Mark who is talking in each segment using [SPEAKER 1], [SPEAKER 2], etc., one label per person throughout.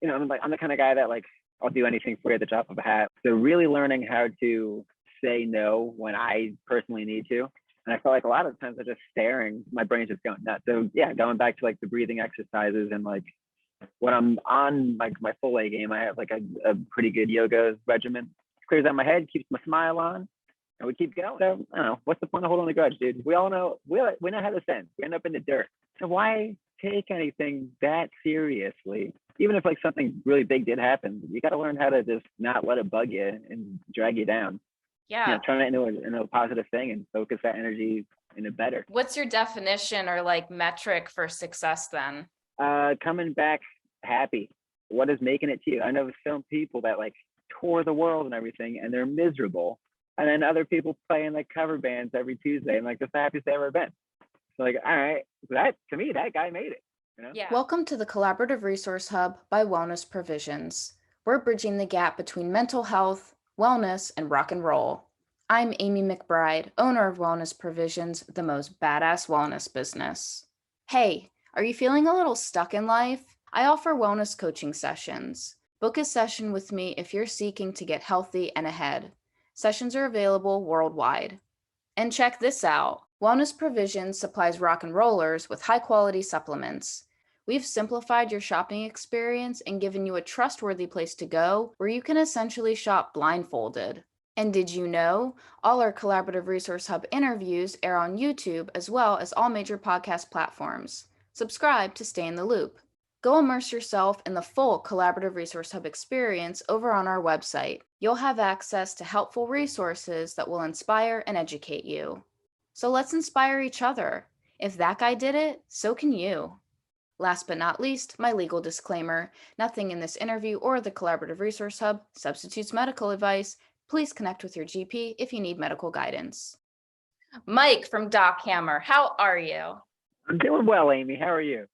[SPEAKER 1] I'm the kind of guy that like I'll do anything for you at the drop of a hat. So really learning how to say no when I personally need to. And I feel like a lot of times I'm just staring, my brain's just going nuts. So yeah, going back to like the breathing exercises and like when I'm on like my full A game, I have like a pretty good yoga regimen. Clears out my head, keeps my smile on, and we keep going. So I don't know, what's the point of holding a grudge, dude? We all know we know how this ends. We end up in the dirt. So why take anything that seriously? Even if like something really big did happen, you got to learn how to just not let it bug you and drag you down.
[SPEAKER 2] Yeah.
[SPEAKER 1] Turn it into a positive thing and focus that energy in a better.
[SPEAKER 2] What's your definition or like metric for success then?
[SPEAKER 1] Coming back happy. What is making it to you? I know some people that like tour the world and everything, and they're miserable. And then other people play in like cover bands every Tuesday, and like the happiest they ever been. So like, all right, that to me, that guy made it.
[SPEAKER 2] Yeah.
[SPEAKER 3] Welcome to the Collaborative Resource Hub by Wellness Provisions. We're bridging the gap between mental health, wellness, and rock and roll. I'm Amy McBride, owner of Wellness Provisions, the most badass wellness business. Hey, are you feeling a little stuck in life? I offer wellness coaching sessions. Book a session with me if you're seeking to get healthy and ahead. Sessions are available worldwide. And check this out. Wellness Provisions supplies rock and rollers with high-quality supplements. We've simplified your shopping experience and given you a trustworthy place to go where you can essentially shop blindfolded. And did you know all our Collaborative Resource Hub interviews air on YouTube as well as all major podcast platforms? Subscribe to stay in the loop. Go immerse yourself in the full Collaborative Resource Hub experience over on our website. You'll have access to helpful resources that will inspire and educate you. So let's inspire each other. If that guy did it, so can you. Last but not least, my legal disclaimer. Nothing in this interview or the Collaborative Resource Hub substitutes medical advice. Please connect with your GP if you need medical guidance.
[SPEAKER 2] Mike from Doc Hammer, how are you?
[SPEAKER 1] I'm doing well, Amy. How are you?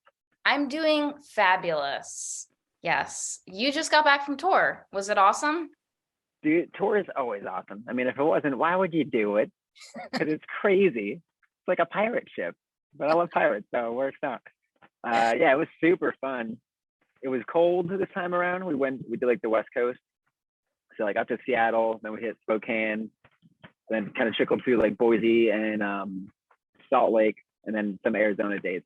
[SPEAKER 2] I'm doing fabulous. Yes. You just got back from tour. Was it awesome?
[SPEAKER 1] Dude, tour is always awesome. I mean, if it wasn't, why would you do it? Because it's crazy. It's like a pirate ship. But I love pirates, so it works out. Yeah, it was super fun. It was cold this time around. We did like the West Coast. So like up to Seattle, then we hit Spokane, then kind of trickled through like Boise and Salt Lake, and then some Arizona dates.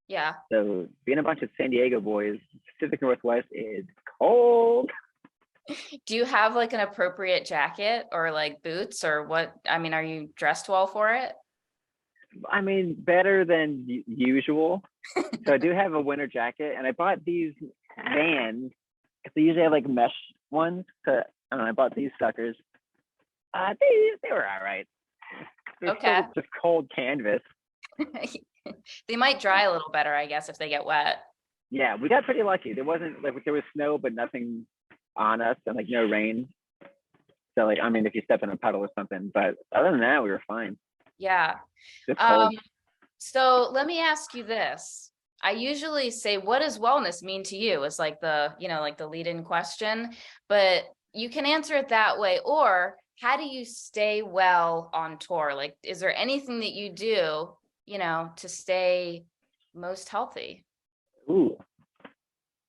[SPEAKER 2] Yeah.
[SPEAKER 1] So being a bunch of San Diego boys, Pacific Northwest is cold.
[SPEAKER 2] Do you have like an appropriate jacket or like boots or what? I mean, are you dressed well for it?
[SPEAKER 1] I mean, better than usual. So I do have a winter jacket, and I bought these Vans because they usually have like mesh ones. So I don't know, I bought these suckers. They were all right. They're
[SPEAKER 2] Okay.
[SPEAKER 1] still just cold canvas.
[SPEAKER 2] They might dry a little better, I guess, if they get wet.
[SPEAKER 1] Yeah, we got pretty lucky. There was snow, but nothing on us, and like no rain. So like, I mean, if you step in a puddle or something, but other than that, we were fine.
[SPEAKER 2] Yeah.
[SPEAKER 1] Just cold.
[SPEAKER 2] So let me ask you this. I usually say, what does wellness mean to you? It's like like the lead-in question, but you can answer it that way. Or how do you stay well on tour? Like, is there anything that you do, to stay most healthy?
[SPEAKER 1] Ooh.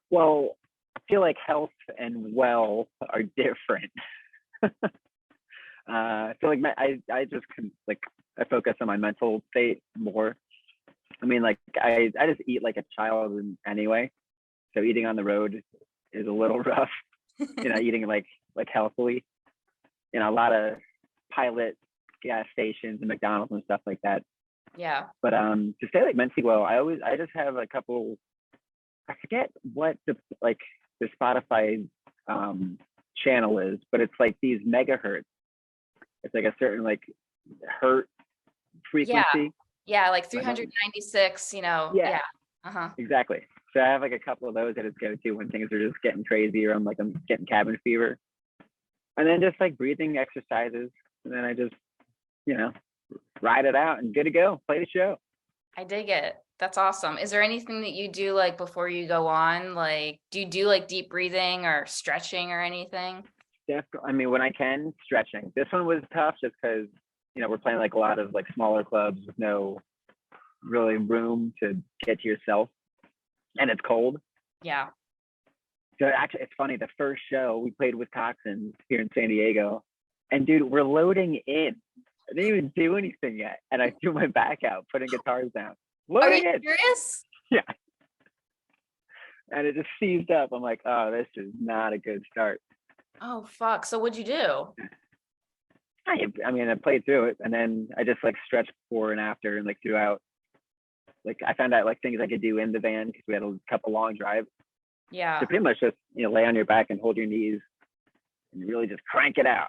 [SPEAKER 1] Well, I feel like health and well are different. I feel like I just I focus on my mental state more. I mean, like I just eat like a child anyway. So eating on the road is a little rough. Eating like healthily. A lot of pilot gas stations and McDonald's and stuff like that.
[SPEAKER 2] Yeah.
[SPEAKER 1] But to stay like mentally well, I just have a couple. I forget what the Spotify channel is, but it's like these megahertz. It's like a certain like hertz frequency.
[SPEAKER 2] Yeah, like 396, Yeah. Uh-huh.
[SPEAKER 1] Exactly. So I have like a couple of those that I just go to when things are just getting crazy or I'm getting cabin fever. And then just like breathing exercises. And then I just, ride it out and good to go. Play the show.
[SPEAKER 2] I dig it. That's awesome. Is there anything that you do like before you go on? Like, do you do like deep breathing or stretching or anything?
[SPEAKER 1] Definitely. I mean, when I can, stretching. This one was tough just because, we're playing like a lot of like smaller clubs with no really room to get to yourself. And it's cold.
[SPEAKER 2] Yeah.
[SPEAKER 1] So actually, it's funny. The first show we played with Toxins here in San Diego, and dude, we're loading in. I didn't even do anything yet, and I threw my back out, putting guitars down.
[SPEAKER 2] Are you
[SPEAKER 1] Loading in.
[SPEAKER 2] serious?
[SPEAKER 1] Yeah. And it just seized up. I'm like, oh, this is not a good start.
[SPEAKER 2] Oh fuck. So what'd you do?
[SPEAKER 1] I mean, I played through it, and then I just like stretched before and after, and like throughout. Like I found out like things I could do in the van because we had a couple long drives.
[SPEAKER 2] Yeah.
[SPEAKER 1] So pretty much just lay on your back and hold your knees, and really just crank it out.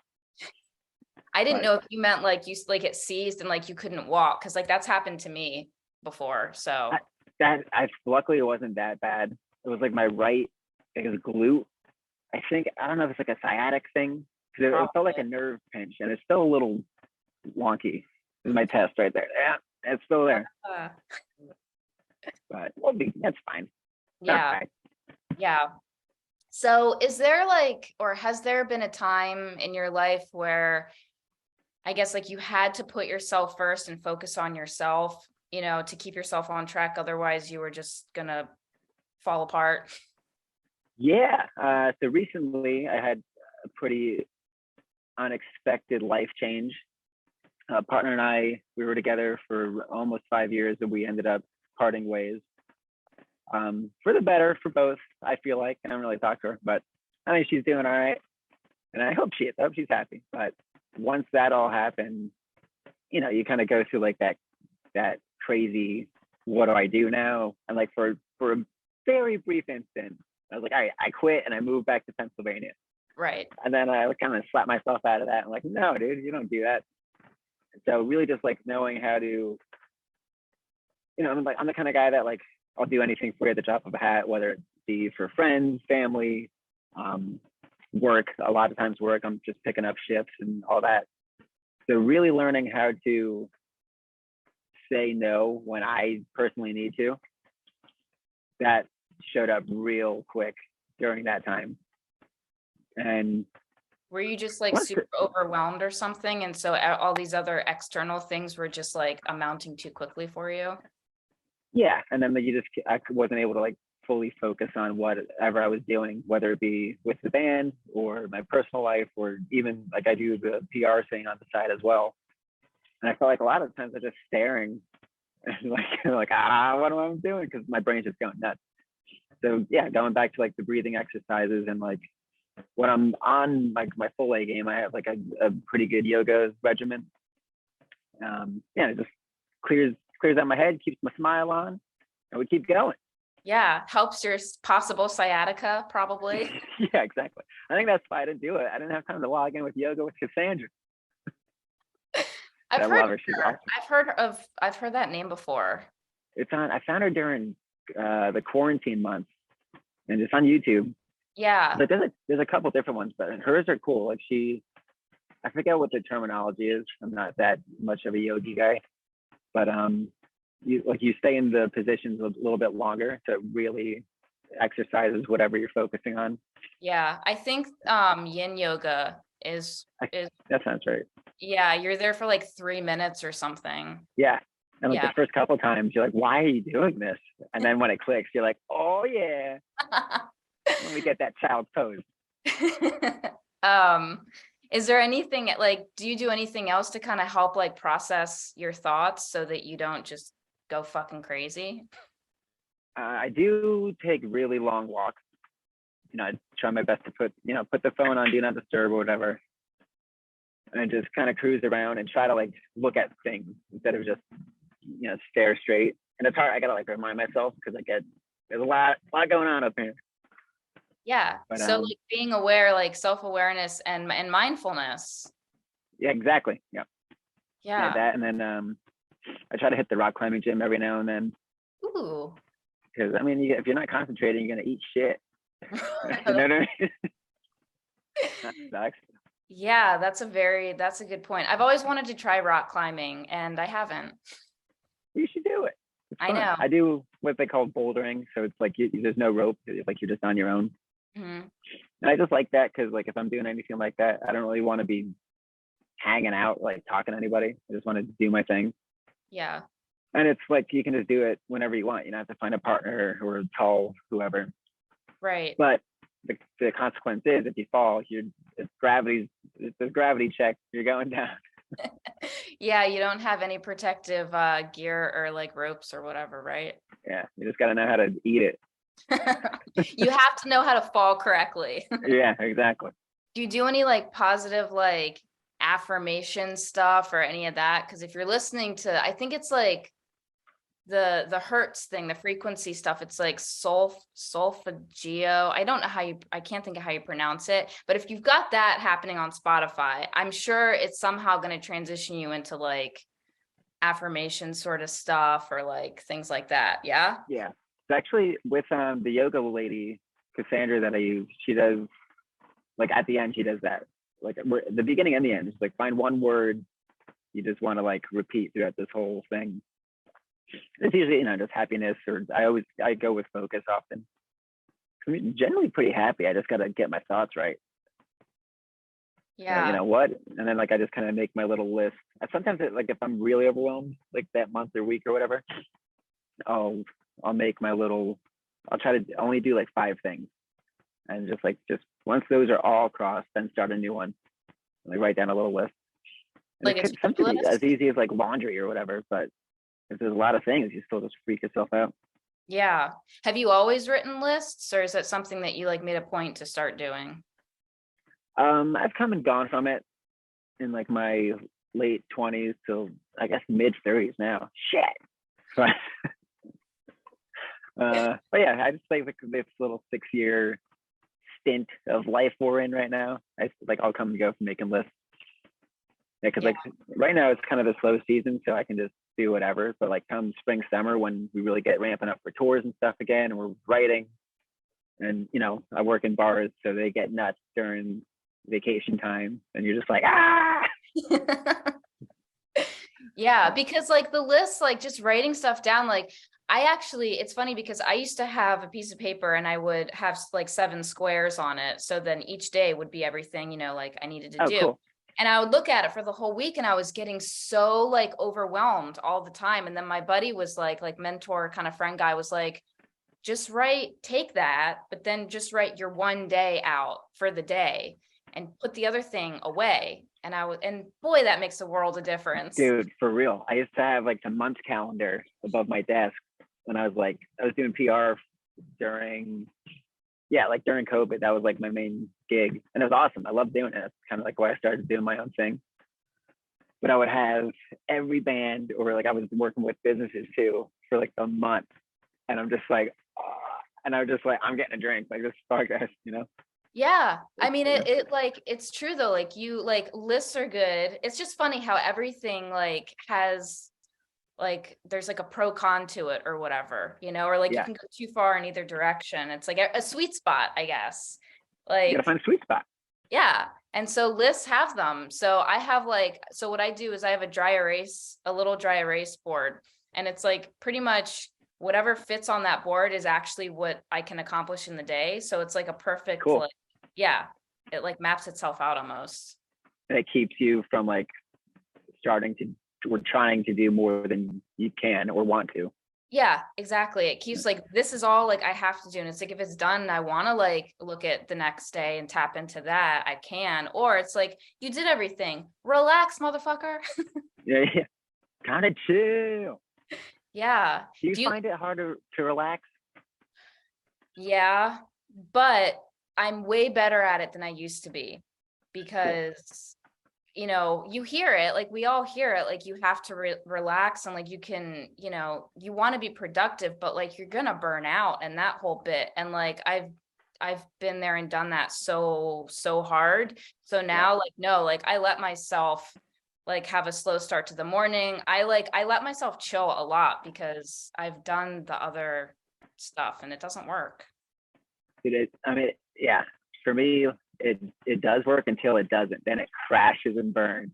[SPEAKER 2] I didn't know if you meant like you like it seized and like you couldn't walk, because like that's happened to me before. So
[SPEAKER 1] I luckily it wasn't that bad. It was like my right, it was glute. I think I don't know if it's like a sciatic thing because it felt like a nerve pinch, and it's still a little wonky. This is my test right there. Yeah, it's still there. But that's fine.
[SPEAKER 2] Yeah. Yeah. So is there like, or has there been a time in your life where I guess like you had to put yourself first and focus on yourself, to keep yourself on track? Otherwise you were just gonna fall apart.
[SPEAKER 1] Yeah. So recently I had a pretty unexpected life change. Partner and I, we were together for almost 5 years, and we ended up parting ways. For the better for both, I feel like. I don't really talk to her, but I think she's doing all right, and I hope she's happy. But once that all happened, you kind of go through like that crazy, what do I do now? And like for a very brief instant, I was like, all right, I quit and I moved back to Pennsylvania.
[SPEAKER 2] Right.
[SPEAKER 1] And then I kind of slapped myself out of that. I'm like, no, dude, you don't do that. So really just like knowing how to, I'm the kind of guy that like, I'll do anything for you at the drop of a hat, whether it be for friends, family, work. A lot of times work, I'm just picking up shifts and all that. So really learning how to say no when I personally need to, that showed up real quick during that time. And
[SPEAKER 2] were you just like super overwhelmed or something? And so all these other external things were just like amounting too quickly for you?
[SPEAKER 1] Yeah. And then I wasn't able to like fully focus on whatever I was doing, whether it be with the band or my personal life, or even like I do the PR thing on the side as well. And I felt like a lot of times I'm just staring and like what am I doing? Because my brain's just going nuts. So yeah, going back to like the breathing exercises, and like when I'm on like my full A game, I have like a pretty good yoga regimen. It just clears out my head, keeps my smile on, and we keep going.
[SPEAKER 2] Yeah, helps your possible sciatica, probably.
[SPEAKER 1] Yeah, exactly. I think that's why I didn't do it. I didn't have time to log in with yoga with Cassandra.
[SPEAKER 2] I've
[SPEAKER 1] love her. She's awesome.
[SPEAKER 2] I've heard that name before.
[SPEAKER 1] I found her during the quarantine months, and it's on YouTube.
[SPEAKER 2] Yeah.
[SPEAKER 1] But there's a couple different ones, but hers are cool. Like I forget what the terminology is. I'm not that much of a yogi guy, but you stay in the positions a little bit longer to really exercises whatever you're focusing on.
[SPEAKER 2] Yeah, I think yin yoga is
[SPEAKER 1] that sounds right.
[SPEAKER 2] Yeah, you're there for like 3 minutes or something.
[SPEAKER 1] Yeah. And like the first couple times you're like, why are you doing this? And then when it clicks, you're like, oh yeah. When we get that child's pose.
[SPEAKER 2] Is there anything like, do you do anything else to kind of help like process your thoughts so that you don't just go fucking crazy?
[SPEAKER 1] I do take really long walks. I try my best to put the phone on do not disturb or whatever, and just kind of cruise around and try to like look at things instead of just stare straight. And it's hard. I gotta like remind myself because there's a lot going on up here.
[SPEAKER 2] Yeah.
[SPEAKER 1] But,
[SPEAKER 2] so like being aware, like self-awareness and mindfulness.
[SPEAKER 1] Yeah, exactly. Yeah.
[SPEAKER 2] Yeah.
[SPEAKER 1] That, and then I try to hit the rock climbing gym every now and then.
[SPEAKER 2] Ooh.
[SPEAKER 1] Because I mean, if you're not concentrating, you're gonna eat shit. You know what I mean? That sucks.
[SPEAKER 2] Yeah, that's a good point. I've always wanted to try rock climbing and I haven't.
[SPEAKER 1] You should do it.
[SPEAKER 2] I know.
[SPEAKER 1] I do what they call bouldering. So it's like there's no rope. Like you're just on your own.
[SPEAKER 2] Mm-hmm.
[SPEAKER 1] And I just like that because like if I'm doing anything like that, I don't really want to be hanging out, like talking to anybody. I just want to do my thing.
[SPEAKER 2] Yeah.
[SPEAKER 1] And it's like you can just do it whenever you want. You don't have to find a partner or call whoever.
[SPEAKER 2] Right.
[SPEAKER 1] But the consequence is if you fall, it's a gravity check. You're going down.
[SPEAKER 2] Yeah, you don't have any protective gear or like ropes or whatever, right?
[SPEAKER 1] Yeah, you just got to know how to eat it.
[SPEAKER 2] You have to know how to fall correctly.
[SPEAKER 1] Yeah, exactly.
[SPEAKER 2] Do you do any like positive like affirmation stuff or any of that? Because if you're listening to, I think it's like the hertz thing, the frequency stuff, it's like solfeggio. I don't know I can't think of how you pronounce it, but if you've got that happening on Spotify, I'm sure it's somehow going to transition you into like affirmation sort of stuff or like things like that. Yeah.
[SPEAKER 1] Yeah. It's actually with the yoga lady, Cassandra, that I use, she does, like at the end, she does that. Like the beginning and the end, just like find one word you just want to like repeat throughout this whole thing. It's usually, just happiness, or I go with focus often. I'm generally pretty happy. I just got to get my thoughts right.
[SPEAKER 2] Yeah.
[SPEAKER 1] You know what? And then like I just kind of make my little list. Sometimes like if I'm really overwhelmed, like that month or week or whatever, I'll make my little. I'll try to only do like 5 things, and just once those are all crossed, then start a new one. Like write down a little list. And
[SPEAKER 2] Like
[SPEAKER 1] it could something as easy as like laundry or whatever, but if there's a lot of things, you still just freak yourself out.
[SPEAKER 2] Yeah. Have you always written lists, or is that something that you like made a point to start doing?
[SPEAKER 1] I've come and gone from it in like my late 20s till I guess mid 30s now. Shit. But yeah, I just like this little 6-year stint of life we're in right now. I'll come and go from making lists. Yeah, because like right now it's kind of a slow season, so I can just do whatever. But like come spring, summer, when we really get ramping up for tours and stuff again, and we're writing, and I work in bars, so they get nuts during vacation time, and you're just like
[SPEAKER 2] Yeah, because like the list, like just writing stuff down, like it's funny because I used to have a piece of paper and I would have like 7 squares on it. So then each day would be everything, like I needed to do.
[SPEAKER 1] Cool.
[SPEAKER 2] And I would look at it for the whole week and I was getting so like overwhelmed all the time. And then my buddy was like mentor kind of friend guy was like, just take that, but then just write your one day out for the day and put the other thing away. And boy, that makes a world of difference.
[SPEAKER 1] Dude, for real. I used to have like the month calendar above my desk when I was doing PR during COVID. That was like my main gig, and it was awesome. I loved doing it. It's kind of like why I started doing my own thing. But I would have every band, or like I was working with businesses too for like a month, and I'm just like, and I was just like, I'm getting a drink, like this podcast,
[SPEAKER 2] Yeah. I mean, it's true though. Like you, like lists are good. It's just funny how everything like has like, there's like a pro con to it or whatever, or like you can go too far in either direction. It's like a sweet spot, I guess. Like
[SPEAKER 1] you gotta find a sweet spot.
[SPEAKER 2] Yeah. And so lists have them. So I have so what I do is I have a little dry erase board, and it's like pretty much whatever fits on that board is actually what I can accomplish in the day. So it's like a perfect,
[SPEAKER 1] cool.
[SPEAKER 2] It like maps itself out almost.
[SPEAKER 1] And it keeps you from like trying to do more than you can or want to.
[SPEAKER 2] Yeah, exactly. It keeps like, this is all like I have to do. And it's like, if it's done and I want to like look at the next day and tap into that, I can. Or it's like, you did everything. Relax, motherfucker.
[SPEAKER 1] Yeah. Kind of chill.
[SPEAKER 2] Yeah.
[SPEAKER 1] Do you find it harder to relax?
[SPEAKER 2] Yeah, but I'm way better at it than I used to be, because you hear it, like we all hear it, like you have to relax, and like you can, you want to be productive, but like you're gonna burn out and that whole bit. And like I've been there and done that so hard. So now like, no, like I let myself like have a slow start to the morning. I let myself chill a lot because I've done the other stuff and it doesn't work.
[SPEAKER 1] For me, it does work until it doesn't. Then it crashes and burns,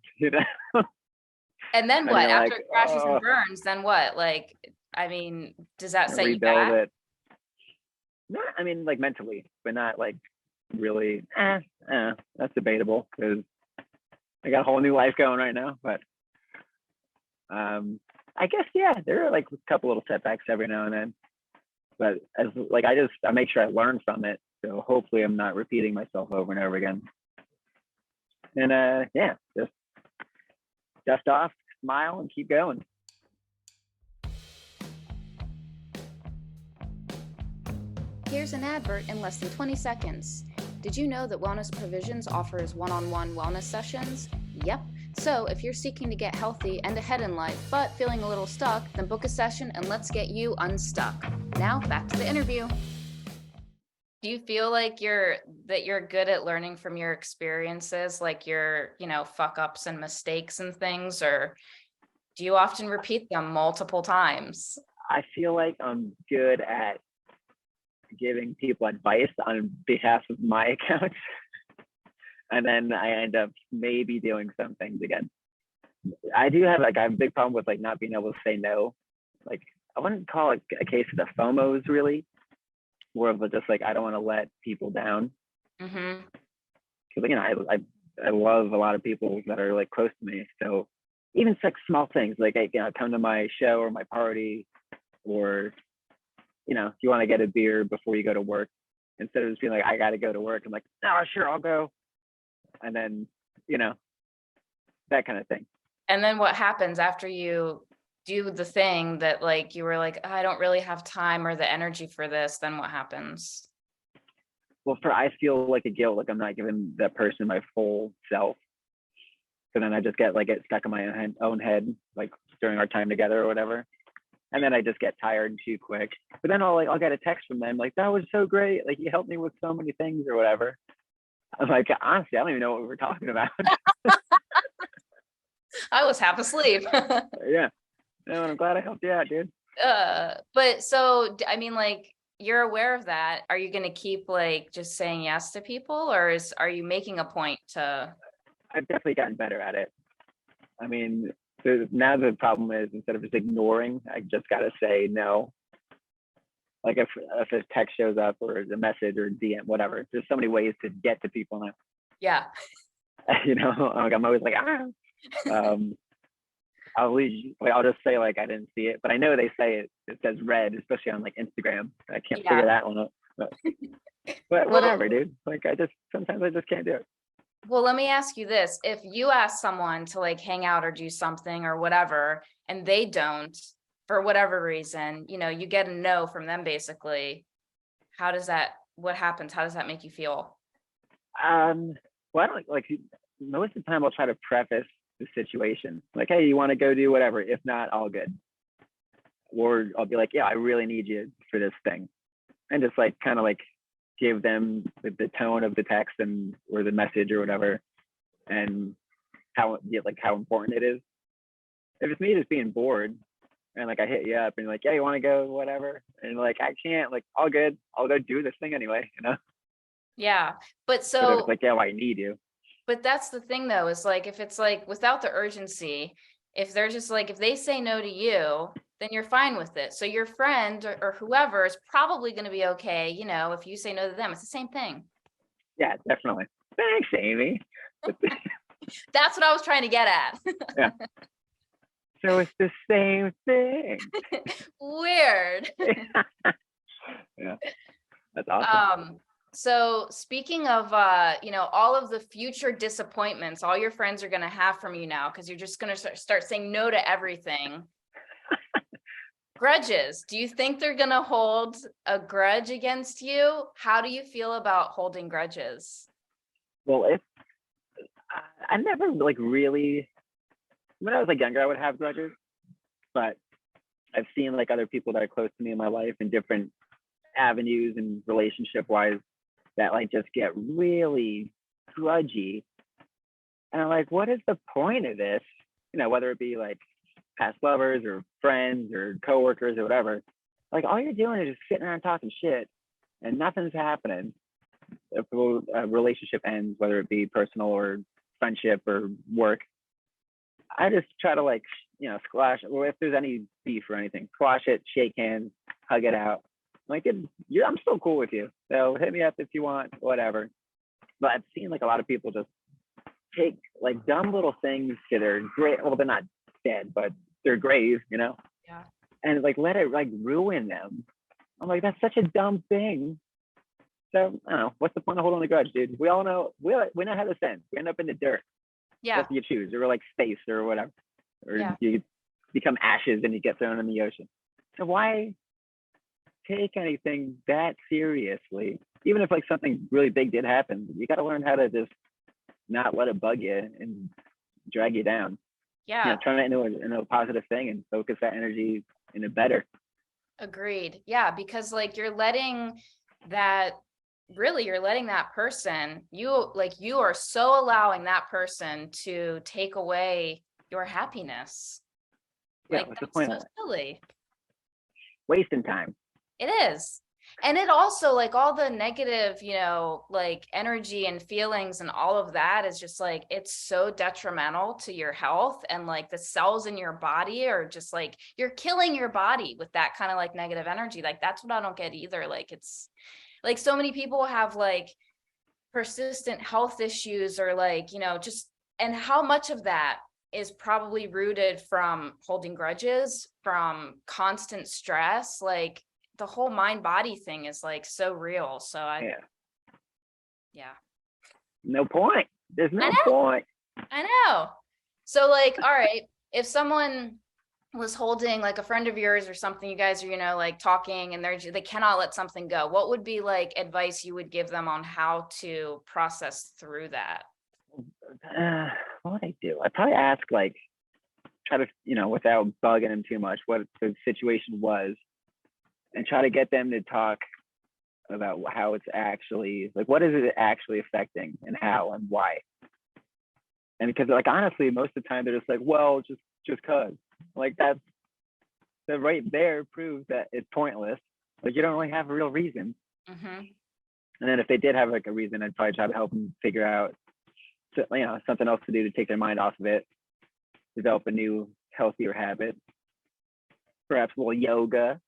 [SPEAKER 2] And then what? After
[SPEAKER 1] like,
[SPEAKER 2] it crashes and burns, then what? Like, I mean, does that set you back?
[SPEAKER 1] It. No, I mean, like mentally, but not like really. That's debatable because I got a whole new life going right now. But I guess there are like a couple little setbacks every now and then. But I make sure I learn from it So hopefully I'm not repeating myself over and over again. And yeah, just dust off, smile, and keep going.
[SPEAKER 3] Here's an advert in less than 20 seconds. Did you know that Wellness Provisions offers one-on-one wellness sessions? Yep. So if you're seeking to get healthy and ahead in life, but feeling a little stuck, then book a session and let's get you unstuck. Now back to the interview.
[SPEAKER 2] Do you feel like you're good at learning from your experiences, like your, fuck ups and mistakes and things, or do you often repeat them multiple times?
[SPEAKER 1] I feel like I'm good at giving people advice on behalf of my account. And then I end up maybe doing some things again. I do have I have a big problem with not being able to say no. I wouldn't call it a case of the FOMOs really. More of just I don't want to let people down.
[SPEAKER 2] Mm-hmm.
[SPEAKER 1] Because I love a lot of people that are close to me. So even small things come to my show or my party, or if you want to get a beer before you go to work, instead of just being I got to go to work, I'm no, sure, I'll go. And then that kind of thing.
[SPEAKER 2] And then what happens after you do the thing that you were I don't really have time or the energy for this? Then what happens?
[SPEAKER 1] Well, I feel a guilt, I'm not giving that person my full self. So then I just get get stuck in my own head, during our time together or whatever. And then I just get tired too quick. But then I'll get a text from them that was so great. You helped me with so many things or whatever. I'm honestly, I don't even know what we were talking about.
[SPEAKER 2] I was half asleep.
[SPEAKER 1] Yeah. No, I'm glad I helped you out, dude.
[SPEAKER 2] But so, I mean, you're aware of that. Are you going to keep just saying yes to people, or are you making a point to?
[SPEAKER 1] I've definitely gotten better at it. I mean, now the problem is instead of just ignoring, I just got to say no. If a text shows up or a message or DM, whatever, there's so many ways to get to people now.
[SPEAKER 2] Yeah.
[SPEAKER 1] I'm always I'll just say I didn't see it, but I know they say it says red, especially on Instagram. I can't figure that one out. But whatever, dude. Sometimes I just can't do it.
[SPEAKER 2] Well, let me ask you this. If you ask someone to hang out or do something or whatever, and they don't, for whatever reason, you get a no from them basically. What happens? How does that make you feel?
[SPEAKER 1] Well, I don't most of the time I'll try to preface the situation. Hey, you want to go do whatever? If not, all good. Or I'll be yeah, I really need you for this thing. And just kind of give them the tone of the text or the message or whatever, and how important it is. If it's me just being bored and I hit you up and yeah, you want to go whatever, and I can't, all good, I'll go do this thing anyway,
[SPEAKER 2] Yeah, but
[SPEAKER 1] it's yeah, well, I need you.
[SPEAKER 2] But that's the thing though, is if it's without the urgency, if they're just if they say no to you, then you're fine with it. So your friend or whoever is probably going to be okay. If you say no to them, it's the same thing.
[SPEAKER 1] Yeah, definitely. Thanks, Amy.
[SPEAKER 2] That's what I was trying to get at.
[SPEAKER 1] Yeah. So it's the same thing.
[SPEAKER 2] Weird.
[SPEAKER 1] Yeah, that's awesome.
[SPEAKER 2] So speaking of, all of the future disappointments, all your friends are going to have from you now, because you're just going to start saying no to everything. Grudges. Do you think they're going to hold a grudge against you? How do you feel about holding grudges?
[SPEAKER 1] Well, I never really, when I was younger, I would have grudges, but I've seen other people that are close to me in my life in different avenues and relationship wise that just get really grudgy. And I'm what is the point of this? Whether it be past lovers or friends or coworkers or whatever, all you're doing is just sitting around talking shit and nothing's happening. If a relationship ends, whether it be personal or friendship or work, I just try to squash, or if there's any beef or anything, squash it, shake hands, hug it out. I'm still cool with you, so hit me up if you want, whatever. But I've seen a lot of people just take dumb little things to their grave. Well, they're not dead, but their grave,
[SPEAKER 2] Yeah.
[SPEAKER 1] And let it ruin them. I'm that's such a dumb thing. So I don't know. What's the point of holding a grudge, dude? We all know we know how this ends. We end up in the dirt.
[SPEAKER 2] Yeah.
[SPEAKER 1] That's what you choose, or like space, or whatever, or
[SPEAKER 2] Yeah.
[SPEAKER 1] you become ashes and you get thrown in the ocean. So why take anything that seriously? Even if like something really big did happen, you got to learn how to just not let it bug you and drag you down.
[SPEAKER 2] Yeah.
[SPEAKER 1] Turn it into a positive thing and focus that energy in a better.
[SPEAKER 2] Agreed. Yeah, because like you're letting that person, you are so allowing that person to take away your happiness.
[SPEAKER 1] Yeah,
[SPEAKER 2] Like
[SPEAKER 1] what's the
[SPEAKER 2] that's
[SPEAKER 1] point
[SPEAKER 2] so
[SPEAKER 1] of that?
[SPEAKER 2] silly.
[SPEAKER 1] Wasting time.
[SPEAKER 2] It is. And it also like all the negative, like energy and feelings and all of that is just like, it's so detrimental to your health. And like the cells in your body are just like, you're killing your body with that kind of like negative energy. Like, that's what I don't get either. Like, it's like so many people have like persistent health issues or like, just, and how much of that is probably rooted from holding grudges, from constant stress, like, the whole mind body thing is like so real. So yeah.
[SPEAKER 1] No point. There's no point.
[SPEAKER 2] I know. So like, all right, if someone was holding like a friend of yours or something, you guys are, like talking and they cannot let something go. What would be like advice you would give them on how to process through that?
[SPEAKER 1] What would I do? I'd probably ask like, try to, without bugging them too much, what the situation was, and try to get them to talk about how it's actually, like, what is it actually affecting and how and why. And because like, honestly, most of the time they're just like, well, just cause. Like that right there proves that it's pointless. Like you don't really have a real reason.
[SPEAKER 2] Mm-hmm.
[SPEAKER 1] And then if they did have like a reason, I'd probably try to help them figure out, something else to do to take their mind off of it, develop a new healthier habit, perhaps a little yoga.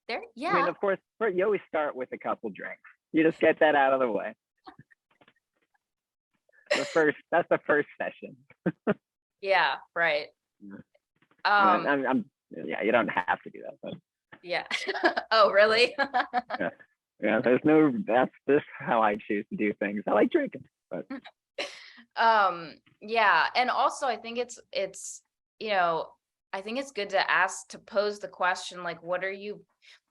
[SPEAKER 2] There, yeah.
[SPEAKER 1] I mean, of course, you always start with a couple drinks. You just get that out of the way. That's the first session.
[SPEAKER 2] Yeah, right.
[SPEAKER 1] Yeah, you don't have to do that, but
[SPEAKER 2] yeah. Oh, really?
[SPEAKER 1] yeah. That's just how I choose to do things. I like drinking, but
[SPEAKER 2] yeah, and also I think it's I think it's good to pose the question, like,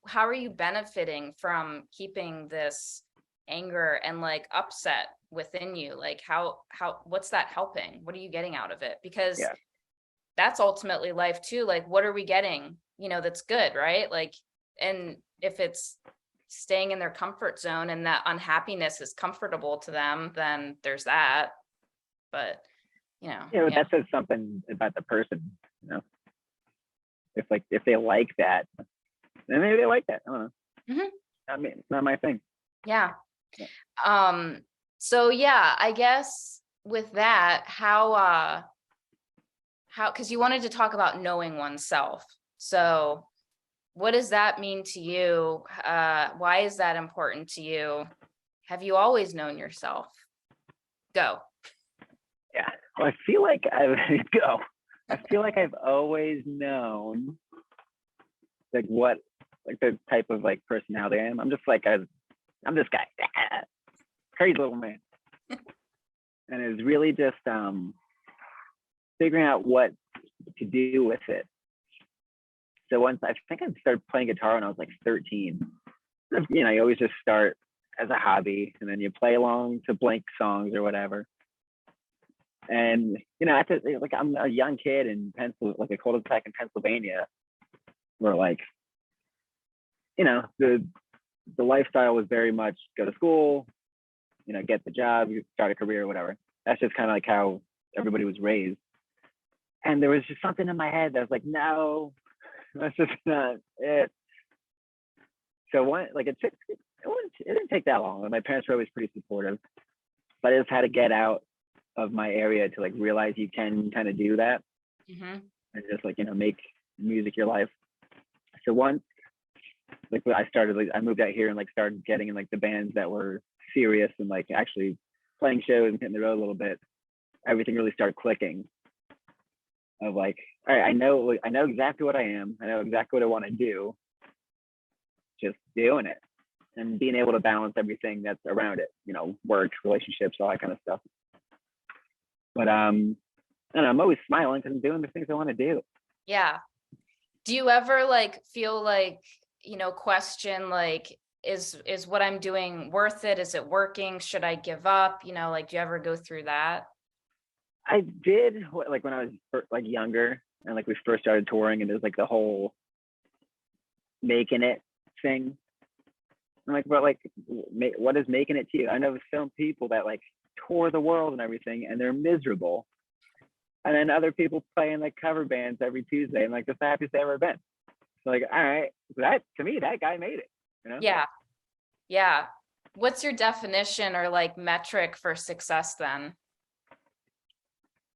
[SPEAKER 2] how are you benefiting from keeping this anger and like upset within you? Like what's that helping? What are you getting out of it? Because that's ultimately life too. Like, what are we getting, that's good, right? Like, and if it's staying in their comfort zone and that unhappiness is comfortable to them, then there's that. But
[SPEAKER 1] that says something about the person. If they like that, then maybe they like that. I don't know.
[SPEAKER 2] Mm-hmm.
[SPEAKER 1] I mean, it's not my thing.
[SPEAKER 2] Yeah. So yeah, I guess with that, how because you wanted to talk about knowing oneself. So what does that mean to you? Why is that important to you? Have you always known yourself? Go.
[SPEAKER 1] Yeah. Well, I feel like I've always known like what, like the type of like personality I am. I'm just like, I'm this guy, crazy little man. And it's really just figuring out what to do with it. So once I think I started playing guitar when I was like 13. You always just start as a hobby and then you play along to blank songs or whatever. And I'm a young kid in like a cul-de-sac in Pennsylvania, where like, the lifestyle was very much go to school, get the job, you start a career or whatever. That's just kind of like how everybody was raised. And there was just something in my head that was like, no, that's just not it. So it didn't take that long. My parents were always pretty supportive, but I just had to get out of my area to like realize you can kind of do that.
[SPEAKER 2] Mm-hmm.
[SPEAKER 1] And just like, make music your life. So once like I moved out here and like started getting in like the bands that were serious and like actually playing shows and hitting the road a little bit, everything really started clicking of like, all right, I know exactly what I am. I know exactly what I want to do. Just doing it. and being able to balance everything that's around it, you know, work, relationships, all that kind of stuff. But I don't know, I'm always smiling because I'm doing the things I want to do.
[SPEAKER 2] Yeah. Do you ever like feel like, you know, question like, is what I'm doing worth it? Is it working? Should I give up? You know, like, do you ever go through that?
[SPEAKER 1] I did, like when I was like younger and like we first started touring, and there's like the whole making it thing. I'm like, but like, what is making it to you? I know some people that like tour the world and everything, and they're miserable. And then other people playing like cover bands every Tuesday, and like the happiest they've ever been. So like, all right, that to me, that guy made it. You know?
[SPEAKER 2] Yeah. Yeah. What's your definition or like metric for success then?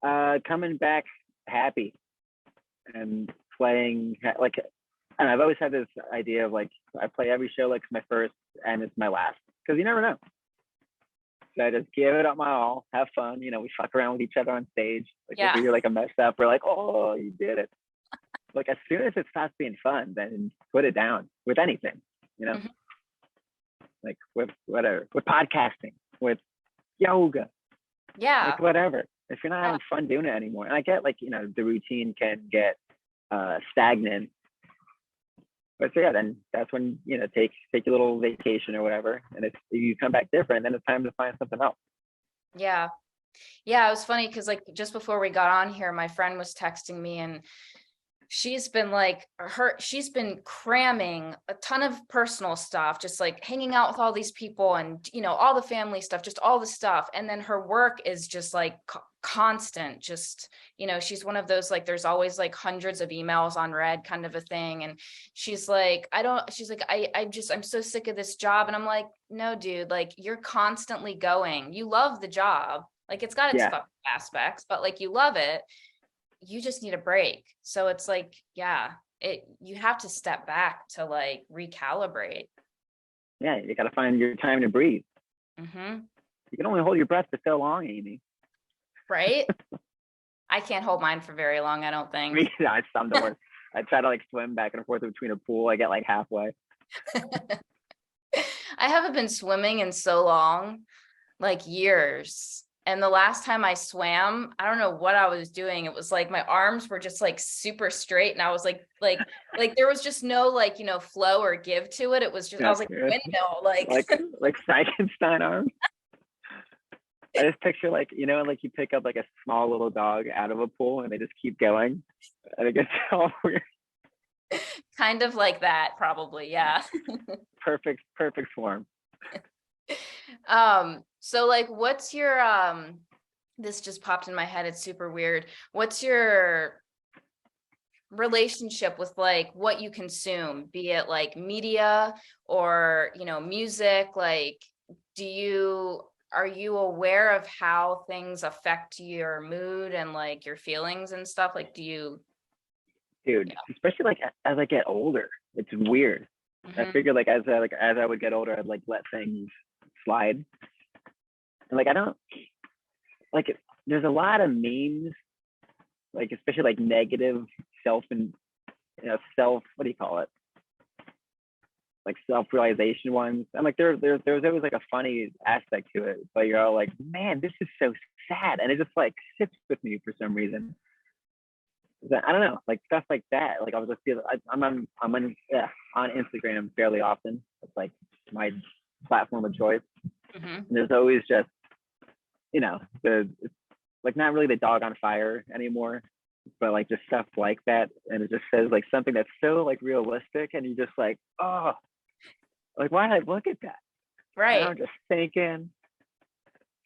[SPEAKER 1] Coming back happy and playing like, and I've always had this idea of like, I play every show like it's my first and it's my last, because you never know. So I just give it up my all, have fun. You know, we fuck around with each other on stage. Like if you're like a mess up, we're like, oh, you did it. Like as soon as it stops being fun, then put it down with anything, you know, like with whatever, with podcasting, with yoga, like whatever. If you're not having fun doing it anymore, and I get like, you know, the routine can get stagnant. But so yeah, then that's when, you know, take a little vacation or whatever. And if you come back different, then it's time to find something else.
[SPEAKER 2] Yeah. Yeah. It was funny because like just before we got on here, my friend was texting me and she's been cramming a ton of personal stuff, just like hanging out with all these people and, you know, all the family stuff, just all the stuff. And then her work is just like constant, just, you know, she's one of those, like, there's always like hundreds of emails on read kind of a thing. And she's like, I'm so sick of this job. And I'm like, no, dude, like you're constantly going, you love the job. Like it's got its aspects, but like you love it. You just need a break. So it's like, you have to step back to like recalibrate.
[SPEAKER 1] Yeah, you got to find your time to breathe.
[SPEAKER 2] Mm-hmm.
[SPEAKER 1] You can only hold your breath for so long, Amy.
[SPEAKER 2] Right? I can't hold mine for very long, I don't think.
[SPEAKER 1] Yeah, it's something to work. I try to like swim back and forth between a pool. I get like halfway.
[SPEAKER 2] I haven't been swimming in so long, like years. And the last time I swam, I don't know what I was doing. It was like my arms were just like super straight. And I was like there was just no like, you know, flow or give to it. It was just, I was like windmill,
[SPEAKER 1] like Frankenstein arms. I just picture like, you know, like you pick up like a small little dog out of a pool and they just keep going. I think it's all weird.
[SPEAKER 2] Kind of like that, probably. Yeah.
[SPEAKER 1] Perfect form.
[SPEAKER 2] So like, what's your, this just popped in my head. It's super weird. What's your relationship with like what you consume, be it like media or, you know, music? Like, are you aware of how things affect your mood and like your feelings and stuff? Like,
[SPEAKER 1] Dude, especially like as I get older, it's weird. I figured like as I would get older, I'd like let things slide. And like I don't like, there's a lot of memes, like especially like negative what do you call it? Like self-realization ones. And like there's always like a funny aspect to it, but you're all like, man, this is so sad, and it just like sits with me for some reason. I don't know, like stuff like that. Like I was just I'm on Instagram fairly often. It's like my platform of choice. And there's always just, you know, like not really the dog on fire anymore, but like just stuff like that. And it just says like something that's so like realistic, and you just like, oh, like why did I look at that?
[SPEAKER 2] Right.
[SPEAKER 1] And I'm just thinking.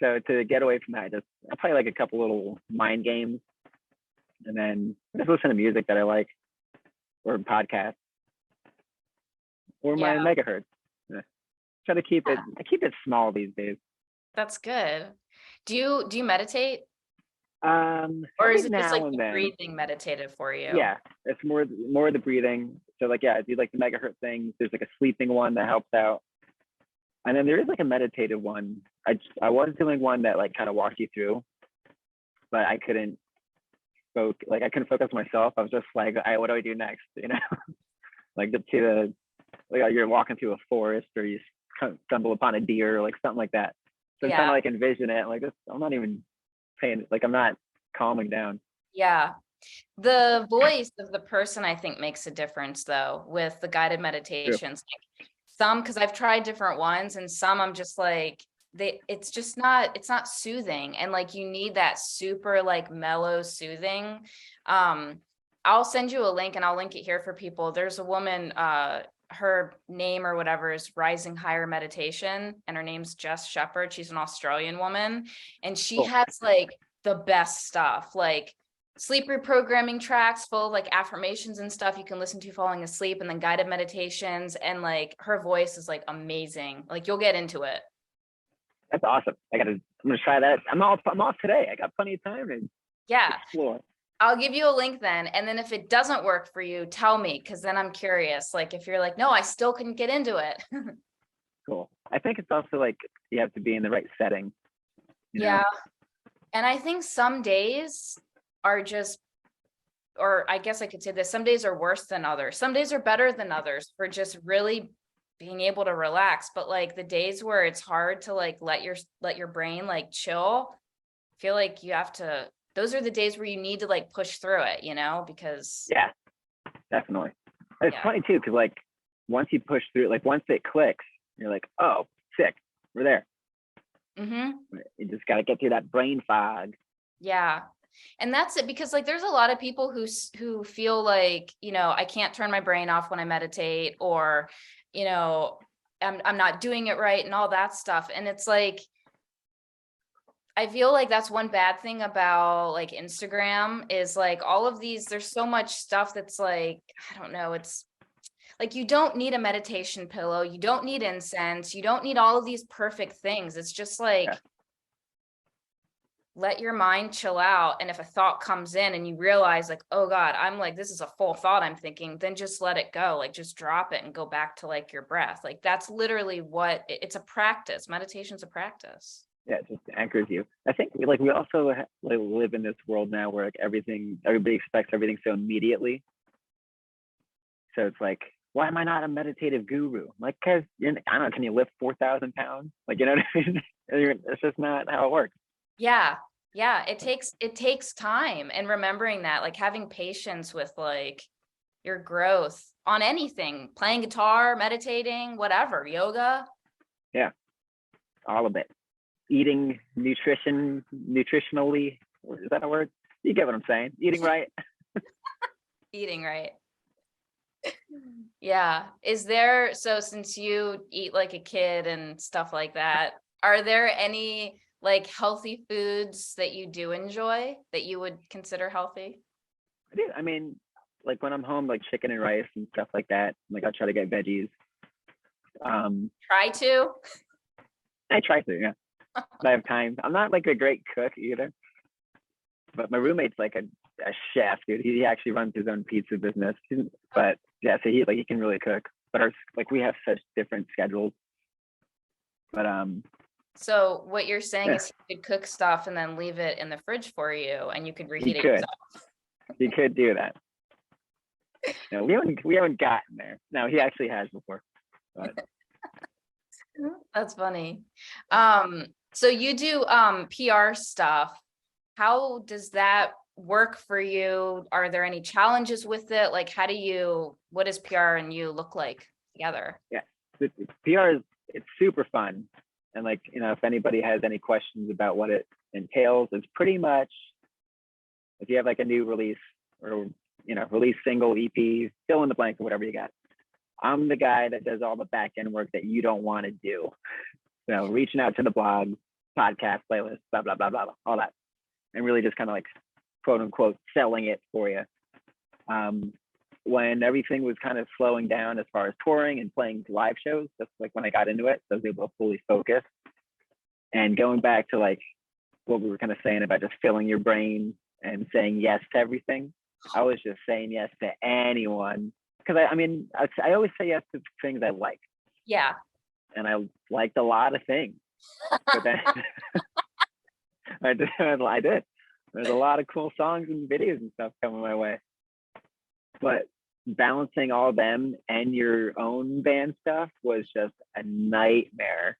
[SPEAKER 1] So to get away from that, I play like a couple little mind games, and then just listen to music that I like, or podcasts, or my megahertz. Try to keep it. I keep it small these days.
[SPEAKER 2] That's good. Do you meditate?
[SPEAKER 1] Or
[SPEAKER 2] is it just like the breathing meditative for you?
[SPEAKER 1] Yeah, it's more the breathing. So like, I do like the megahertz things. There's like a sleeping one that helps out, and then there is like a meditative one. I was doing one that like kind of walked you through, but I couldn't focus myself. I was just like, what do I do next? You know, like you're walking through a forest, or you stumble upon a deer or like something like that. So I'm kind of like envision it like this. I'm not even paying, like I'm not calming down.
[SPEAKER 2] Yeah. The voice of the person, I think, makes a difference though with the guided meditations. Like some, because I've tried different ones, and some I'm just like, it's not soothing. And like you need that super like mellow soothing. I'll send you a link and I'll link it here for people. There's a woman, her name or whatever is Rising Higher Meditation, and her name's Jess Shepherd. She's an Australian woman, and she has like the best stuff, like sleep reprogramming tracks full of like affirmations and stuff you can listen to falling asleep, and then guided meditations, and like her voice is like amazing. Like you'll get into it.
[SPEAKER 1] That's awesome. I'm gonna try that. I'm off today. I got plenty of time to explore.
[SPEAKER 2] I'll give you a link then. And then if it doesn't work for you, tell me, because then I'm curious. Like if you're like, no, I still couldn't get into it.
[SPEAKER 1] Cool. I think it's also like you have to be in the right setting. You know?
[SPEAKER 2] And I think some days are just, or I guess I could say this, some days are worse than others. Some days are better than others for just really being able to relax. But like the days where it's hard to like let your brain like chill, I feel like you have to, those are the days where you need to like push through it, you know, because
[SPEAKER 1] definitely. It's funny too, because like once you push through, like once it clicks, you're like, oh, sick, we're there. You just got to get through that brain fog.
[SPEAKER 2] Yeah. And that's it, because like there's a lot of people who feel like, you know, I can't turn my brain off when I meditate, or, you know, I'm not doing it right and all that stuff. And it's like, I feel like that's one bad thing about like Instagram is like all of these, there's so much stuff that's like, I don't know, it's like, you don't need a meditation pillow. You don't need incense. You don't need all of these perfect things. It's just like, let your mind chill out. And if a thought comes in and you realize like, oh God, I'm like, this is a full thought I'm thinking, then just let it go. Like just drop it and go back to like your breath. Like that's literally what it's a practice. Meditation's a practice.
[SPEAKER 1] Yeah, it just anchors you. I think like we also like live in this world now where like everybody expects everything so immediately. So it's like, why am I not a meditative guru? Like, cause I don't know, can you lift 4,000 pounds? Like, you know what I mean? It's just not how it works.
[SPEAKER 2] Yeah. It takes time, and remembering that, like having patience with like your growth on anything, playing guitar, meditating, whatever, yoga.
[SPEAKER 1] Yeah. All of it. Eating nutritionally, is that a word? You get what I'm saying? Eating right.
[SPEAKER 2] Eating right. Yeah. So since you eat like a kid and stuff like that, are there any like healthy foods that you do enjoy that you would consider healthy?
[SPEAKER 1] I do. I mean, like when I'm home, like chicken and rice and stuff like that. Like I'll try to get veggies.
[SPEAKER 2] Try to?
[SPEAKER 1] I try to, yeah. I have time. I'm not like a great cook either, but my roommate's like a chef, dude. He actually runs his own pizza business. But yeah, so he can really cook. But we have such different schedules. But
[SPEAKER 2] so what you're saying is he could cook stuff and then leave it in the fridge for you, and you could reheat it yourself.
[SPEAKER 1] He could do that. No, we haven't gotten there. No, he actually has before. But.
[SPEAKER 2] That's funny. So you do PR stuff. How does that work for you? Are there any challenges with it? Like what does PR and you look like together?
[SPEAKER 1] Yeah, PR it's super fun. And like, you know, if anybody has any questions about what it entails, it's pretty much if you have like a new release or, you know, release single, EP, fill in the blank or whatever you got. I'm the guy that does all the back end work that you don't want to do. So reaching out to the blog, podcast, playlist, blah, blah, blah, blah, blah, all that. And really just kind of like, quote unquote, selling it for you. When everything was kind of slowing down as far as touring and playing live shows, that's like when I got into it. So I was able to fully focus. And going back to like what we were kind of saying about just filling your brain and saying yes to everything, I was just saying yes to anyone. Because I always say yes to things I like.
[SPEAKER 2] Yeah.
[SPEAKER 1] And I liked a lot of things. But then I did. There's a lot of cool songs and videos and stuff coming my way. But balancing all them and your own band stuff was just a nightmare.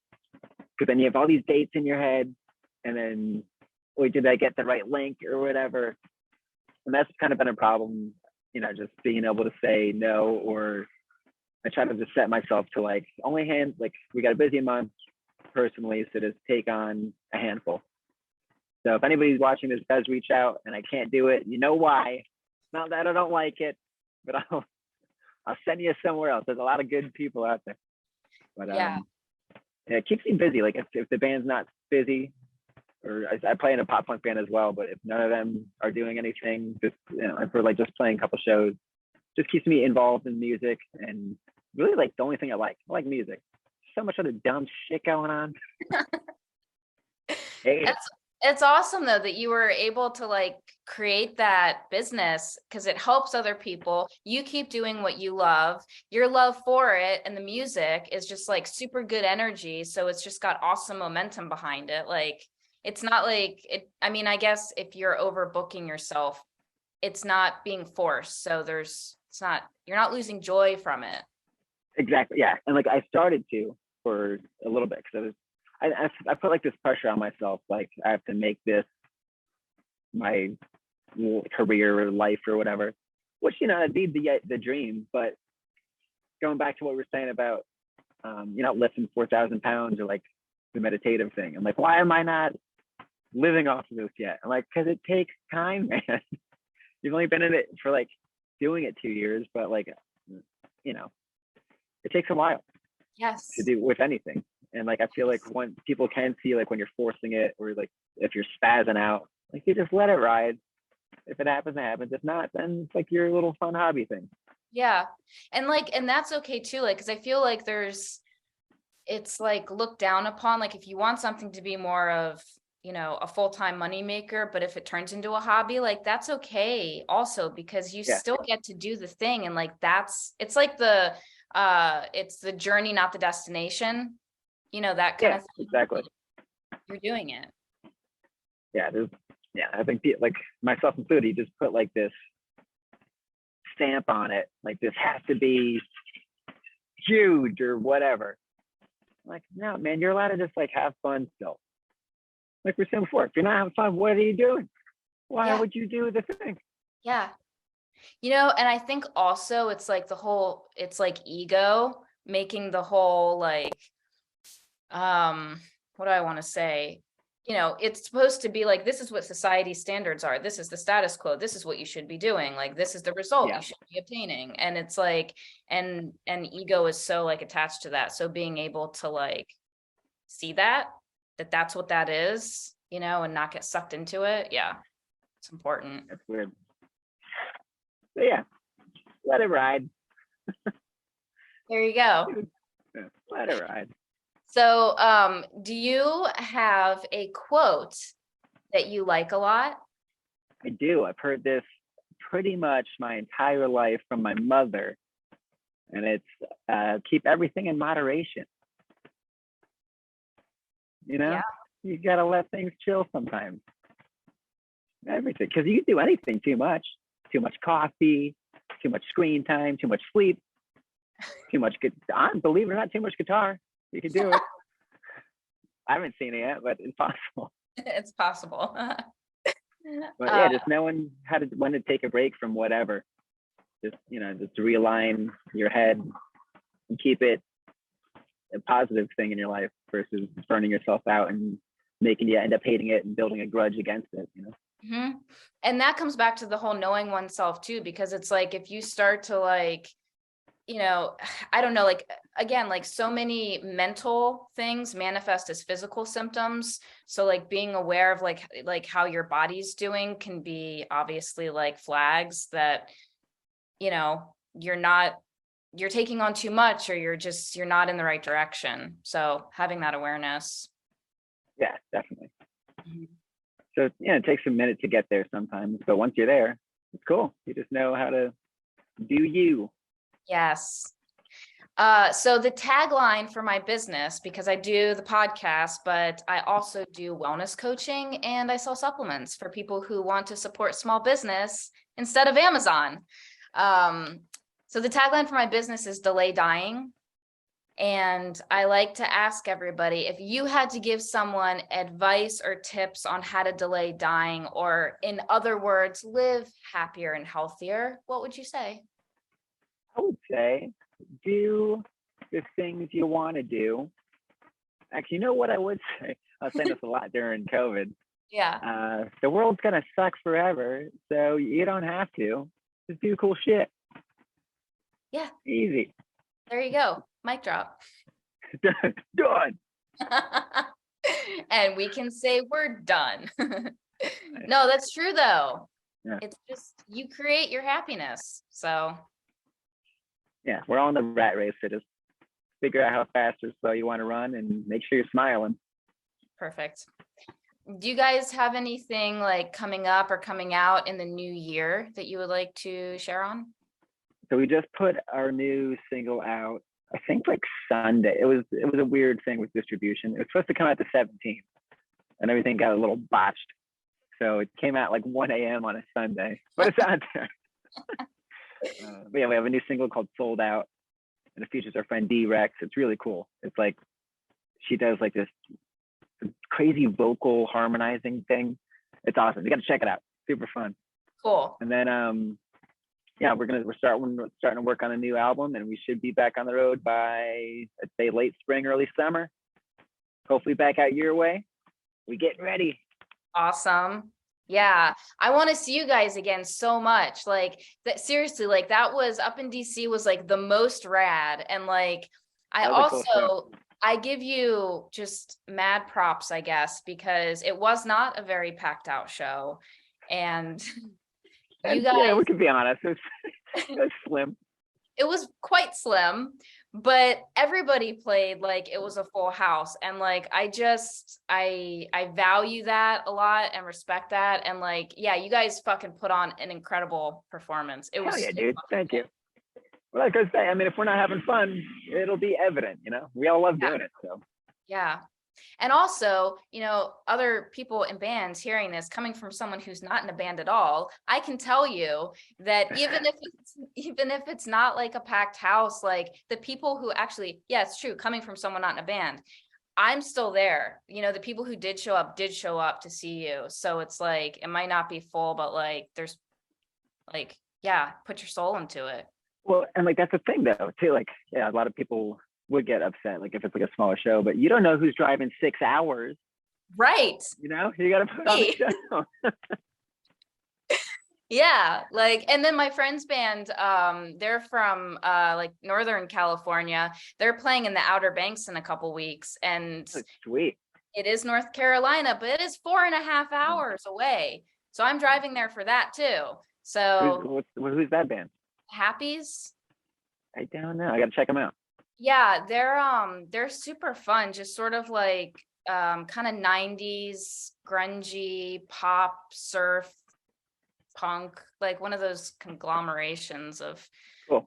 [SPEAKER 1] Because then you have all these dates in your head, and then, wait, did I get the right link or whatever? And that's kind of been a problem, just being able to say no, or I try to just set myself to like only like we got a busy month personally, so just take on a handful. So if anybody's watching this does reach out and I can't do it, you know why? Not that I don't like it, but I'll send you somewhere else. There's a lot of good people out there. But
[SPEAKER 2] Yeah.
[SPEAKER 1] It keeps me busy. Like if the band's not busy, or I play in a pop punk band as well, but if none of them are doing anything, just if we're like just playing a couple shows, just keeps me involved in music, and really like the only thing I like music. So much other dumb shit going on.
[SPEAKER 2] It's awesome though that you were able to like create that business, because it helps other people. You keep doing what you love. Your love for it and the music is just like super good energy. So it's just got awesome momentum behind it. Like it's not like it. I mean, I guess if you're overbooking yourself, it's not being forced. So you're not losing joy from it.
[SPEAKER 1] Exactly. Yeah. And like I started to for a little bit, because I put like this pressure on myself, like I have to make this my career or life or whatever, which it'd be the dream. But going back to what we were saying about lifting 4,000 pounds, or like the meditative thing, I'm like, why am I not living off of this yet? I'm like, because it takes time, man. You've only been in it for like doing it 2 years, but like it takes a while.
[SPEAKER 2] Yes.
[SPEAKER 1] To do with anything. And like I feel like when people can see like when you're forcing it, or like if you're spazzing out, like you just let it ride. If it happens, it happens. If not, then it's like your little fun hobby thing.
[SPEAKER 2] Yeah. And that's okay too. Like, cause I feel like it's like looked down upon. Like if you want something to be more of, a full-time money maker, but if it turns into a hobby, like that's okay also, because you still get to do the thing. And like, it's like it's the journey, not the destination, that kind of thing.
[SPEAKER 1] Exactly.
[SPEAKER 2] You're doing it.
[SPEAKER 1] Yeah. I think like myself included, you just put like this stamp on it. Like this has to be huge or whatever. I'm like, no, man, you're allowed to just like have fun still. Like we said before, if you're not having fun, what are you doing? Why would you do the thing?
[SPEAKER 2] Yeah. And I think also it's like it's like ego making the whole like, what do I want to say? It's supposed to be like, this is what society standards are. This is the status quo. This is what you should be doing. Like, this is the result you should be obtaining. And it's like, and ego is so like attached to that. So being able to like see that's what that is, and not get sucked into it. Yeah. It's important.
[SPEAKER 1] That's weird. So yeah, let it ride.
[SPEAKER 2] There you go.
[SPEAKER 1] Let it ride.
[SPEAKER 2] So, do you have a quote that you like a lot?
[SPEAKER 1] I do. I've heard this pretty much my entire life from my mother, and it's keep everything in moderation. You gotta let things chill sometimes. Everything, because you can do anything too much. Too much coffee, too much screen time, too much sleep, too much believe it or not, too much guitar. You can do it. I haven't seen it yet, but it's possible.
[SPEAKER 2] It's possible.
[SPEAKER 1] But yeah, just knowing when to take a break from whatever. Just just realign your head and keep it a positive thing in your life versus burning yourself out and making you end up hating it and building a grudge against it.
[SPEAKER 2] Mm-hmm. And that comes back to the whole knowing oneself too, because it's like if you start to like, I don't know, like again, like so many mental things manifest as physical symptoms. So like being aware of like how your body's doing can be obviously like flags that, you're taking on too much, or you're not in the right direction. So having that awareness.
[SPEAKER 1] Yeah, definitely.
[SPEAKER 2] Mm-hmm.
[SPEAKER 1] So it takes a minute to get there sometimes, but once you're there, it's cool. You just know how to do you.
[SPEAKER 2] Yes. So the tagline for my business, because I do the podcast, but I also do wellness coaching and I sell supplements for people who want to support small business instead of Amazon. So the tagline for my business is delay dying. And I like to ask everybody, if you had to give someone advice or tips on how to delay dying, or in other words, live happier and healthier, what would you say?
[SPEAKER 1] I would say do the things you want to do. Actually, you know what I would say? I was saying this a lot during COVID.
[SPEAKER 2] Yeah.
[SPEAKER 1] The world's going to suck forever, so you don't have to. Just do cool shit.
[SPEAKER 2] Yeah.
[SPEAKER 1] Easy.
[SPEAKER 2] There you go. Mic drop.
[SPEAKER 1] Done.
[SPEAKER 2] And we can say we're done. No, that's true though.
[SPEAKER 1] Yeah.
[SPEAKER 2] It's just, you create your happiness. So
[SPEAKER 1] yeah, we're all in the rat race. So just figure out how fast or slow you want to run and make sure you're smiling.
[SPEAKER 2] perfect. Do you guys have anything like coming up or coming out in the new year that you would like to share on?
[SPEAKER 1] So we just put our new single out, I think like Sunday. It was a weird thing with distribution. It was supposed to come out the 17th and everything got a little botched. So it came out like 1 a.m. on a Sunday, but it's out there. But yeah, we have a new single called Sold Out, and it features our friend D-Rex. It's really cool. It's like, she does like this crazy vocal harmonizing thing. It's awesome. You got to check it out. Super fun.
[SPEAKER 2] Cool.
[SPEAKER 1] And then, yeah, we're starting to work on a new album, and we should be back on the road by, I'd say, late spring, early summer. Hopefully back out your way. We getting ready.
[SPEAKER 2] Awesome. Yeah, I want to see you guys again so much. Like that, seriously, like that was up in DC was like the most rad. And like I also I give you just mad props, I guess, because it was not a very packed out show. And you guys,
[SPEAKER 1] yeah, we can be honest. It was slim.
[SPEAKER 2] It was quite slim, but everybody played like it was a full house. And like I value that a lot and respect that. And like, yeah, you guys fucking put on an incredible performance. It was
[SPEAKER 1] Hell yeah, dude. Thank you. Well, like I say, I mean, if we're not having fun, it'll be evident, you know. We all love doing it. So
[SPEAKER 2] yeah. And also, you know, other people in bands hearing this, coming from someone who's not in a band at all, I can tell you that even if it's not like a packed house, like the people who actually, yeah, it's true, coming from someone not in a band, I'm still there. You know, the people who did show up to see you. So it's like, it might not be full, but like there's like, yeah, put your soul into it.
[SPEAKER 1] well, and like that's the thing though, too. Like, yeah, a lot of people would get upset, like if it's like a smaller show, but you don't know who's driving 6 hours.
[SPEAKER 2] Right.
[SPEAKER 1] You know, you got to put on the show.
[SPEAKER 2] Yeah, like, and then my friend's band, they're from like Northern California. They're playing in the Outer Banks in a couple weeks, and
[SPEAKER 1] Sweet.
[SPEAKER 2] it is North Carolina, but it is 4.5 hours away. So I'm driving there for that too. So
[SPEAKER 1] who's that band?
[SPEAKER 2] Happies.
[SPEAKER 1] I don't know. I got to check them out.
[SPEAKER 2] Yeah, they're super fun, just sort of like kind of 90s grungy pop surf punk, like one of those conglomerations of
[SPEAKER 1] cool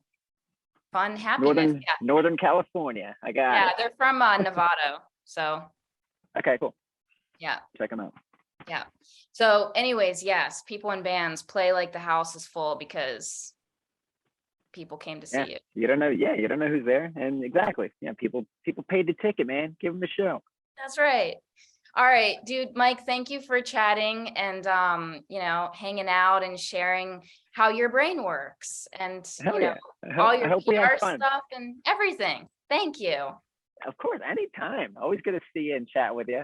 [SPEAKER 2] fun happiness.
[SPEAKER 1] Northern California. I got it.
[SPEAKER 2] They're from Nevada. So
[SPEAKER 1] okay, cool.
[SPEAKER 2] Yeah,
[SPEAKER 1] check them out.
[SPEAKER 2] Yeah. So anyways, yes, people in bands play like the house is full because people came to see you.
[SPEAKER 1] You don't know. Yeah, you don't know who's there, and exactly. Yeah, people paid the ticket, man. Give them the show.
[SPEAKER 2] That's right. All right, dude, Mike, thank you for chatting and, you know, hanging out and sharing how your brain works and, you know, all your PR stuff and everything. Thank you.
[SPEAKER 1] Of course, anytime. Always good to see you and chat with you.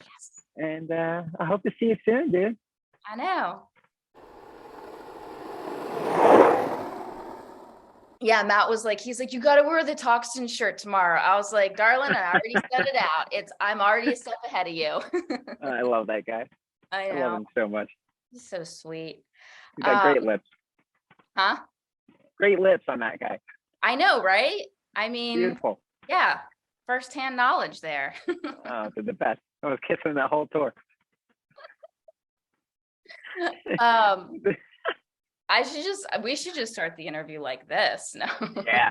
[SPEAKER 2] Yes.
[SPEAKER 1] And I hope to see you soon, dude.
[SPEAKER 2] I know. Yeah, Matt was like, he's like, you got to wear the Toxins shirt tomorrow. I was like, darling, I already set it out. I'm already a step ahead of you.
[SPEAKER 1] I love that guy.
[SPEAKER 2] I know.
[SPEAKER 1] I love him so much.
[SPEAKER 2] He's so sweet.
[SPEAKER 1] He's got great lips.
[SPEAKER 2] Huh?
[SPEAKER 1] Great lips on that guy.
[SPEAKER 2] I know, right? I mean,
[SPEAKER 1] beautiful.
[SPEAKER 2] Yeah, firsthand knowledge there.
[SPEAKER 1] Oh, they're the best. I was kissing that whole tour.
[SPEAKER 2] We should just start the interview like this. No.
[SPEAKER 1] Yeah.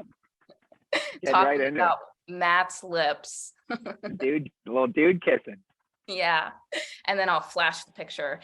[SPEAKER 2] Talking right about Matt's lips.
[SPEAKER 1] Little dude kissing.
[SPEAKER 2] Yeah. And then I'll flash the picture.